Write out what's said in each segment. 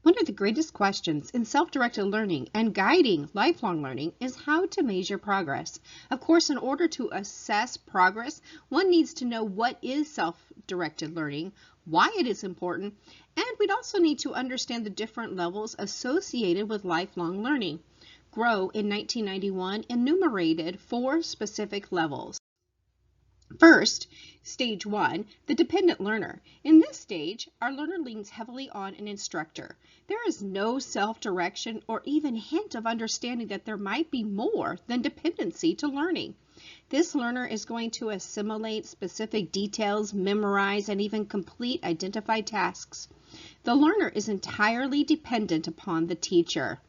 One of the greatest questions in self-directed learning and guiding lifelong learning is how to measure progress. Of course, in order to assess progress, one needs to know what is self-directed learning, why it is important, and we'd also need to understand the different levels associated with lifelong learning. Grow in 1991 enumerated 4 specific levels. First, stage 1, the dependent learner. In this stage, our learner leans heavily on an instructor. There is no self-direction or even hint of understanding that there might be more than dependency to learning. This learner is going to assimilate specific details, memorize, and even complete identified tasks. The learner is entirely dependent upon the teacher.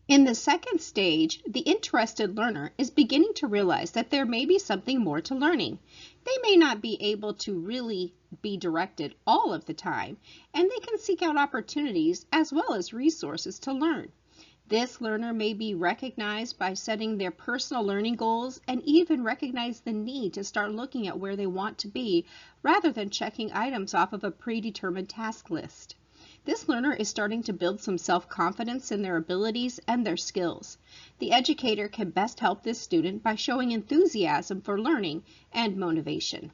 In the second stage, the interested learner is beginning to realize that there may be something more to learning. They may not be able to really be directed all of the time, and they can seek out opportunities as well as resources to learn. This learner may be recognized by setting their personal learning goals and even recognize the need to start looking at where they want to be rather than checking items off of a predetermined task list. This learner is starting to build some self-confidence in their abilities and their skills. The educator can best help this student by showing enthusiasm for learning and motivation.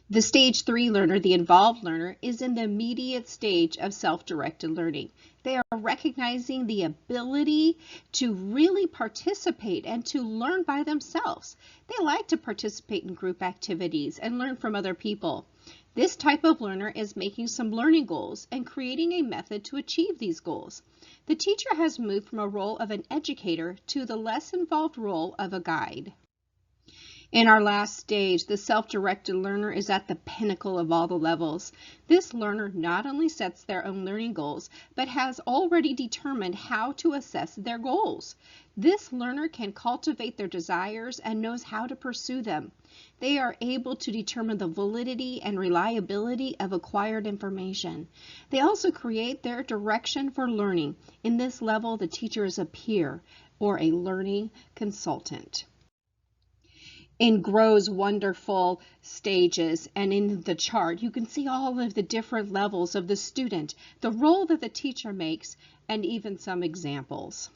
The stage 3 learner, the involved learner, is in the immediate stage of self-directed learning. They are recognizing the ability to really participate and to learn by themselves. They like to participate in group activities and learn from other people. This type of learner is making some learning goals and creating a method to achieve these goals. The teacher has moved from a role of an educator to the less involved role of a guide. In our last stage, the self-directed learner is at the pinnacle of all the levels. This learner not only sets their own learning goals, but has already determined how to assess their goals. This learner can cultivate their desires and knows how to pursue them. They are able to determine the validity and reliability of acquired information. They also create their direction for learning. In this level, the teacher is a peer or a learning consultant. In Grow's wonderful stages and in the chart, you can see all of the different levels of the student, the role that the teacher makes, and even some examples.